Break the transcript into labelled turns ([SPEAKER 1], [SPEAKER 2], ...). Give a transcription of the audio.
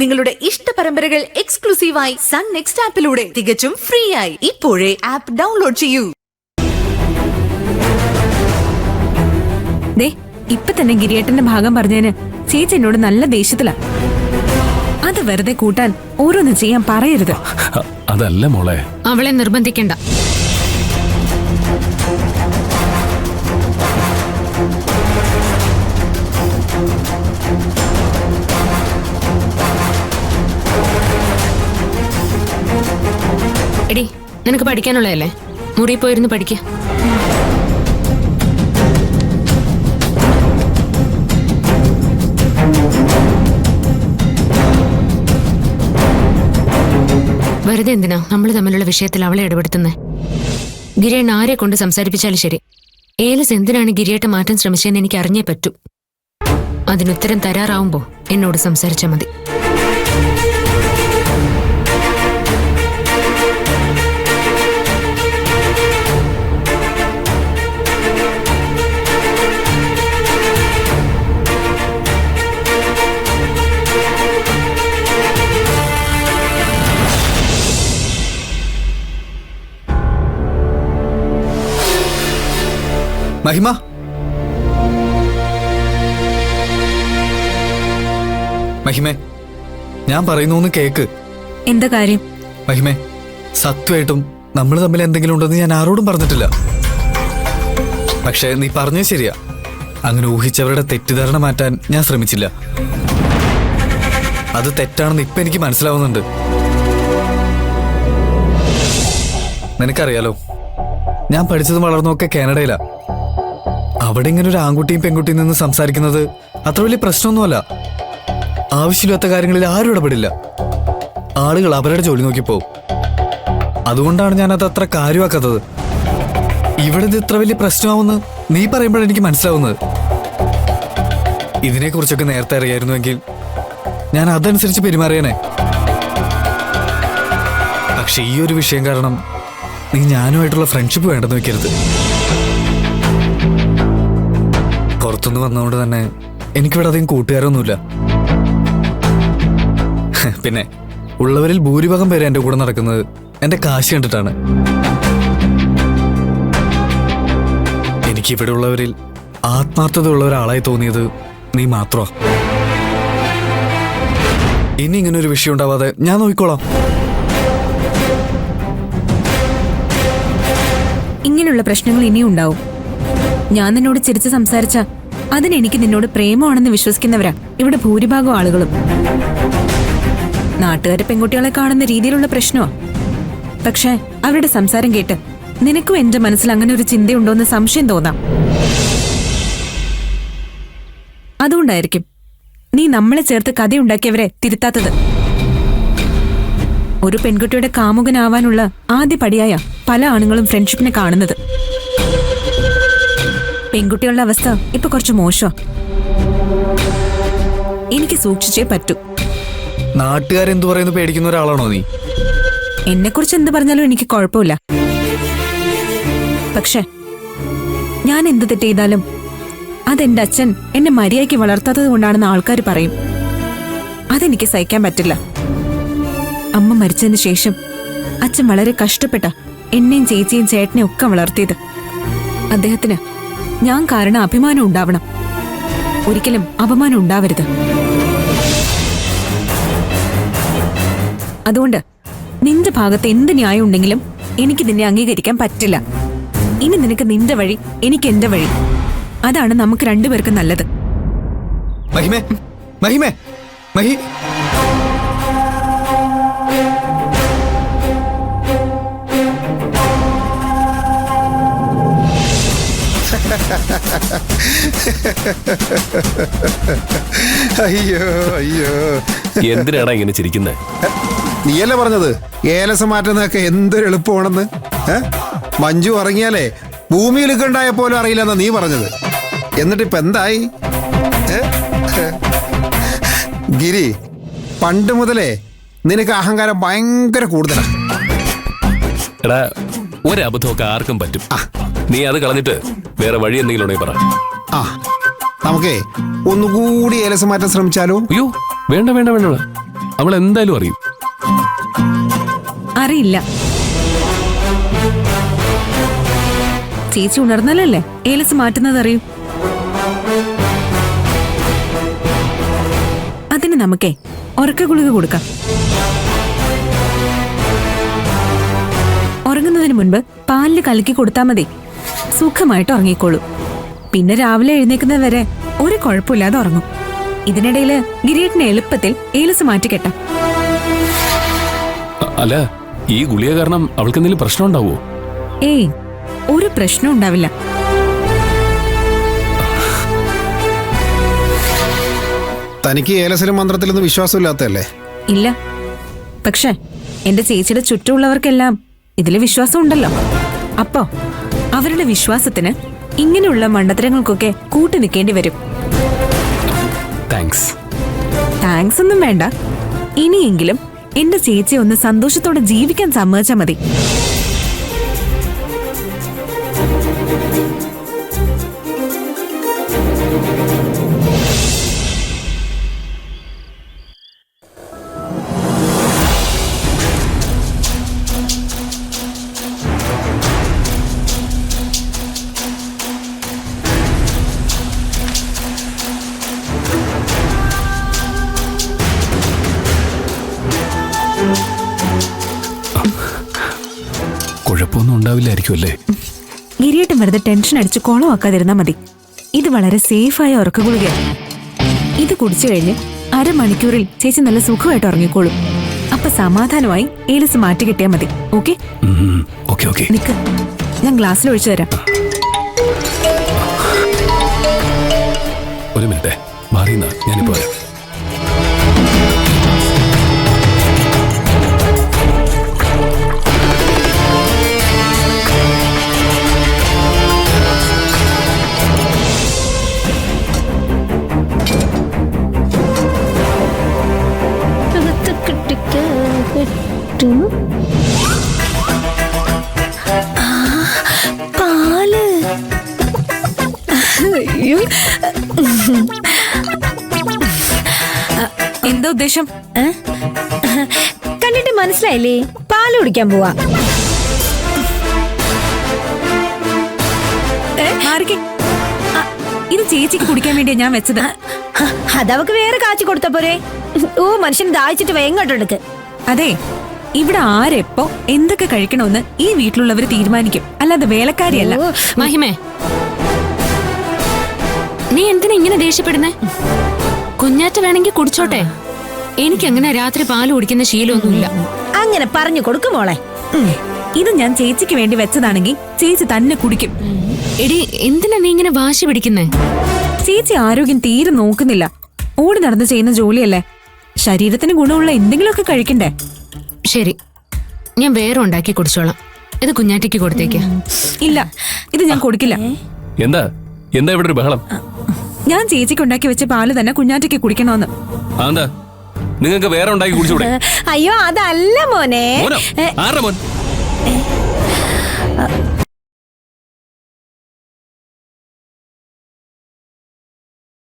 [SPEAKER 1] നിങ്ങളുടെ ഇഷ്ട പരമ്പരകൾ എക്സ്ക്ലൂസീവായി സൺ നെക്സ്റ്റ് ആപ്പിലൂടെ തികച്ചും ഫ്രീ ആയി. ഇപ്പോഴേ ആപ്പ് ഡൗൺലോഡ് ചെയ്യൂ.
[SPEAKER 2] ഇപ്പൊ തന്നെ ഗിരിയേട്ടന്റെ ഭാഗം പറഞ്ഞതിന് ചേച്ചി എന്നോട് നല്ല ദേഷ്യത്തിലാ. അത് വെറുതെ കൂട്ടാൻ ഓരോന്ന് ചെയ്യാൻ പറയരുത്.
[SPEAKER 3] അതല്ല മോളെ,
[SPEAKER 2] അവളെ നിർബന്ധിക്കണ്ട. എടി, നിനക്ക് പഠിക്കാനുള്ളതല്ലേ, മുറി പോയിരുന്നു പഠിക്ക. വെറുതെ എന്തിനാ നമ്മൾ തമ്മിലുള്ള വിഷയത്തിൽ അവളെ ഇടപെടുത്തുന്നേ? ഗിരിയേട്ടൻ ആരെ കൊണ്ട് സംസാരിപ്പിച്ചാലും ശരി, ഏലസ് എന്തിനാണ് ഗിരിയേട്ട മാറ്റാൻ ശ്രമിച്ചതെന്ന് എനിക്ക് അറിഞ്ഞേ പറ്റൂ. അതിനുത്തരം തരാറാവുമ്പോ എന്നോട് സംസാരിച്ചാൽ മതി.
[SPEAKER 4] മഹിമ, മഹിമേ, ഞാൻ പറയുന്നു കേക്ക്.
[SPEAKER 2] എന്താ കാര്യം?
[SPEAKER 4] മഹിമേ, സത്യമായിട്ടും നമ്മൾ തമ്മിൽ എന്തെങ്കിലും ഉണ്ടെന്ന് ഞാൻ ആരോടും പറഞ്ഞിട്ടില്ല. പക്ഷേ നീ പറഞ്ഞത് ശരിയാ. അങ്ങനെ ഊഹിച്ചവരുടെ തെറ്റിദ്ധാരണ മാറ്റാൻ ഞാൻ ശ്രമിച്ചില്ല. അത് തെറ്റാണെന്ന് ഇപ്പൊ എനിക്ക് മനസ്സിലാവുന്നുണ്ട്. നിനക്കറിയാലോ, ഞാൻ പഠിച്ചതും വളർന്നൊക്കെ കാനഡയിലാ. അവിടെ ഇങ്ങനെ ഒരു ആൺകുട്ടിയും പെൺകുട്ടിയും നിന്ന് സംസാരിക്കുന്നത് അത്ര വലിയ പ്രശ്നമൊന്നുമല്ല. ആവശ്യമില്ലാത്ത കാര്യങ്ങളിൽ ആരും ഇടപെടില്ല. ആളുകൾ അവരുടെ ജോലി നോക്കി പോവും. അതുകൊണ്ടാണ് ഞാനത് അത്ര കാര്യമാക്കാത്തത്. ഇവിടെ ഇത് ഇത്ര വലിയ പ്രശ്നമാവുമെന്ന് നീ പറയുമ്പോഴാണ് എനിക്ക് മനസ്സിലാവുന്നത്. ഇതിനെക്കുറിച്ചൊക്കെ നേരത്തെ അറിയായിരുന്നുവെങ്കിൽ ഞാൻ അതനുസരിച്ച് പെരുമാറിയനെ. പക്ഷെ ഈ ഒരു വിഷയം കാരണം നീ ഞാനുമായിട്ടുള്ള ഫ്രണ്ട്ഷിപ്പ് വേണ്ടെന്ന് വെക്കരുത്. പുറത്തുനിന്ന് വന്നതുകൊണ്ട് തന്നെ എനിക്കിവിടെ അധികം കൂട്ടുകാരൊന്നുമില്ല. പിന്നെ ഉള്ളവരിൽ ഭൂരിഭാഗം പേര് എൻ്റെ കൂടെ നടക്കുന്നത് എൻ്റെ കാശ് കണ്ടിട്ടാണ്. എനിക്കിവിടെ ഉള്ളവരിൽ ആത്മാർത്ഥത ഉള്ള ഒരാളായി തോന്നിയത് നീ മാത്രമാ. ഇനി ഇങ്ങനൊരു വിഷയം ഉണ്ടാവാതെ ഞാൻ നോക്കിക്കോളാം.
[SPEAKER 2] ഇങ്ങനെയുള്ള പ്രശ്നങ്ങൾ ഇനിയും ഉണ്ടാവും. ഞാൻ നിന്നോട് ചിരിച്ച് സംസാരിച്ച അതിനെനിക്ക് നിന്നോട് പ്രേമമാണെന്ന് വിശ്വസിക്കുന്നവരാ ഇവിടെ ഭൂരിഭാഗം ആളുകളും. നാട്ടുകാരെ പെൺകുട്ടികളെ കാണുന്ന രീതിയിലുള്ള പ്രശ്നമാ. പക്ഷെ അവരുടെ സംസാരം കേട്ട് നിനക്കും എന്റെ മനസ്സിൽ അങ്ങനെ ഒരു ചിന്തയുണ്ടോന്ന് സംശയം തോന്നാം. അതുകൊണ്ടായിരിക്കും നീ നമ്മളെ ചേർത്ത് കഥയുണ്ടാക്കിയവരെ തിരുത്താത്തത്. ഒരു പെൺകുട്ടിയുടെ കാമുകനാവാനുള്ള ആദ്യ പടിയായ പല ആണുങ്ങളും ഫ്രണ്ട്ഷിപ്പിനെ കാണുന്നത്. പെൺകുട്ടികളുടെ അവസ്ഥ ഇപ്പൊ കുറച്ച് മോശമാ. എനിക്ക് സൂക്ഷിച്ചേ പറ്റൂ.
[SPEAKER 4] നാട്ടുകാരെന്തു പറയുന്നു പേടിക്കുന്ന ഒരാളാണോ നീ?
[SPEAKER 2] എന്നെ കുറിച്ച് എന്ത് പറഞ്ഞാലും എനിക്ക് കുഴപ്പമില്ല. പക്ഷെ ഞാൻ എന്ത് തെറ്റ് ചെയ്താലും അതെന്റെ അച്ഛൻ എന്നെ മര്യാദയ്ക്ക് വളർത്താത്തത് കൊണ്ടാണെന്ന് ആൾക്കാർ പറയും. അതെനിക്ക് സഹിക്കാൻ പറ്റില്ല. അമ്മ മരിച്ചതിന് ശേഷം അച്ഛൻ വളരെ കഷ്ടപ്പെട്ട എന്നെയും ചേച്ചിയും ചേട്ടനെയും ഒക്കെ വളർത്തിയത്. അദ്ദേഹത്തിന് ഞാൻ കാരണം അഭിമാനം ഉണ്ടാവണം, ഒരിക്കലും അപമാനം ഉണ്ടാവരുത്. അതുകൊണ്ട് നിന്റെ ഭാഗത്ത് എന്ത് ന്യായം ഉണ്ടെങ്കിലും എനിക്ക് നിന്നെ അംഗീകരിക്കാൻ പറ്റില്ല. ഇനി നിനക്ക് നിന്റെ വഴി, എനിക്ക് എന്റെ വഴി. അതാണ് നമുക്ക് രണ്ടുപേർക്കും നല്ലത്.
[SPEAKER 4] മഹിമേ, മഹിമേ, മഹി
[SPEAKER 5] അയ്യോ അയ്യോ,
[SPEAKER 3] എന്തിനാണ് ഇങ്ങനെ ചിരിക്കുന്നത്?
[SPEAKER 5] നീയല്ലേ പറഞ്ഞത് ഏലസം മാറ്റുന്നതൊക്കെ എന്തൊരു എളുപ്പമാണെന്ന്? മഞ്ജു ഇറങ്ങിയാലേ ഭൂമിയിലൊക്കെ ഉണ്ടായ പോലും അറിയില്ലെന്നാ നീ പറഞ്ഞത്. എന്നിട്ടിപ്പ എന്തായി? ഗിരി, പണ്ട് മുതലേ നിനക്ക് അഹങ്കാരം ഭയങ്കര കൂടുതലാണ്.
[SPEAKER 3] എടാ, ഒരബദ്ധമൊക്കെ ആർക്കും പറ്റും. നീ അത് കളഞ്ഞിട്ട് വേറെ വഴി എന്തെങ്കിലും ഉണ്ടെങ്കിൽ പറ.
[SPEAKER 5] നമുക്കേ ഒന്നുകൂടി ഏലസം മാറ്റാൻ ശ്രമിച്ചാലോ?
[SPEAKER 3] അയ്യോ, വേണ്ട വേണ്ട വേണ്ട. അവൾ എന്തായാലും അറിയും.
[SPEAKER 2] അറിയില്ല. ചേച്ചി ഉണർന്നാലല്ലേ ഏലസ് മാറ്റുന്നത് അറിയൂ. അതിന് നമുക്കേ ഉറക്ക ഗുളിക കൊടുക്കാം. ഉറങ്ങുന്നതിന് മുൻപ് പാലിൽ കലക്കി കൊടുത്താൽ മതി. സുഖമായിട്ട് ഉറങ്ങിക്കോളൂ. പിന്നെ രാവിലെ എഴുന്നേക്കുന്നത് വരെ ഒരു കുഴപ്പമില്ലാതെ ഉറങ്ങും. ഇതിനിടയില് ഗിരിയേട്ടനെ എളുപ്പത്തിൽ ഏലസ് മാറ്റിക്കെട്ടാം.
[SPEAKER 3] അല്ല, ഈ ഗുളിക കാരണം അവൾക്ക് എന്തെങ്കിലും പ്രശ്നം ഉണ്ടാവോ?
[SPEAKER 2] ഏയ്, ഒരു പ്രശ്നം ഉണ്ടാവില്ല.
[SPEAKER 5] തനിക്ക് ഏലസിലും മന്ത്രത്തിലൊന്നും വിശ്വാസമില്ലാത്തല്ലേ?
[SPEAKER 2] ഇല്ല. പക്ഷെ എന്റെ ചേച്ചിയുടെ ചുറ്റുമുള്ളവർക്കെല്ലാം ഇതില് വിശ്വാസം ഉണ്ടല്ലോ. അപ്പോ അവരുടെ വിശ്വാസത്തിന് ഇങ്ങനെയുള്ള മണ്ടത്തരങ്ങൾക്കൊക്കെ കൂട്ടു നിൽക്കേണ്ടി വരും. താങ്ക്സ് ഒന്നും വേണ്ട. ഇനിയെങ്കിലും എന്റെ ചേച്ചി ഒന്ന് സന്തോഷത്തോടെ ജീവിക്കാൻ സമ്മതിച്ചാ മതി.
[SPEAKER 3] കുഴപ്പമൊന്നും ഉണ്ടാവില്ലായിരിക്കും അല്ലേ?
[SPEAKER 2] ഗിരിയേട്ടൻ വെറുതെ ടെൻഷൻ അടിച്ച് കോളമാക്കാതിരുന്നാ മതി. ഇത് വളരെ സേഫായ ഉറക്കഗുളികയാണ്. ഇത് കുടിച്ചു കഴിഞ്ഞ് അരമണിക്കൂറിൽ ചേച്ചി നല്ല സുഖമായിട്ട് ഉറങ്ങിക്കോളും. അപ്പൊ സമാധാനമായി ഏലസ് മാറ്റി കിട്ടിയാൽ മതി. ഓക്കെ? നിക്ക്, ഞാൻ ഗ്ലാസ്സിൽ ഒഴിച്ചു തരാം.
[SPEAKER 3] ഒരു മിനിറ്റ് മാറിയെന്നാ, ഞാനിപ്പോ വരാം.
[SPEAKER 2] പാല്. എന്താ ഉദ്ദേശം?
[SPEAKER 6] കണ്ടിട്ട് മനസ്സിലായില്ലേ? പാല് കുടിക്കാൻ പോവാ.
[SPEAKER 2] ഇത് ചേച്ചിക്ക് കുടിക്കാൻ വേണ്ടിയാ ഞാൻ വെച്ചത്.
[SPEAKER 6] അതവക്ക് വേറെ കാച്ചി കൊടുത്ത പോരെ? ഓ, മനുഷ്യന് ദാഹിച്ചിട്ട് വേങ്ങോട്ടെടുക്ക്.
[SPEAKER 2] അതെ, ഇവിടെ ആരെപ്പോ എന്തൊക്കെ കഴിക്കണമെന്ന് ഈ വീട്ടിലുള്ളവര് തീരുമാനിക്കും, അല്ലാതെ വേലക്കാരിയല്ല.
[SPEAKER 7] മഹിമേ, നീ എന്തിനാ ഇങ്ങനെ ദേഷ്യപ്പെടുന്നേ? കുഞ്ഞാറ്റ വേണമെങ്കിൽ കുടിച്ചോട്ടെ. എനിക്കങ്ങനെ രാത്രി പാല് കുടിക്കുന്ന ശീലമൊന്നുമില്ല.
[SPEAKER 6] അങ്ങനെ പറഞ്ഞു കൊടുക്കും മോളെ.
[SPEAKER 2] ഇത് ഞാൻ ചേച്ചിക്ക് വേണ്ടി വെച്ചതാണെങ്കിൽ ചേച്ചി തന്നെ കുടിക്കും.
[SPEAKER 7] എടി, എന്തിനാ നീ ഇങ്ങനെ വാശി പിടിക്കുന്നേ?
[SPEAKER 2] ചേച്ചി ആരോഗ്യം തീരെ നോക്കുന്നില്ല. ഓടി നടന്ന് ചെയ്യുന്ന ജോലിയല്ലേ. ശരീരത്തിന് ഗുണമുള്ള എന്തെങ്കിലുമൊക്കെ കഴിക്കണ്ടേ?
[SPEAKER 7] ശരി, ഞാൻ വേറെ ഉണ്ടാക്കി കുടിച്ചോളാം. ഇത് കുഞ്ഞാറ്റയ്ക്ക് കൊടുത്തേക്ക്.
[SPEAKER 2] ഇല്ല, ഇത് ഞാൻ കൊടുക്കില്ല.
[SPEAKER 3] എന്താ എന്താ ഇവിടെ ഒരു ബഹളം?
[SPEAKER 2] ഞാൻ ചേച്ചിക്ക് ഉണ്ടാക്കി വെച്ച പാല് തന്നെ കുഞ്ഞാറ്റയ്ക്ക് കുടിക്കണോന്ന്.
[SPEAKER 3] എന്താ നിങ്ങൾക്ക് വേറെ ഉണ്ടാക്കി കുടിച്ചൂടെ?
[SPEAKER 6] അയ്യോ, അതല്ല മോനെ.
[SPEAKER 3] മോനോ? ആരുടെ മോൻ?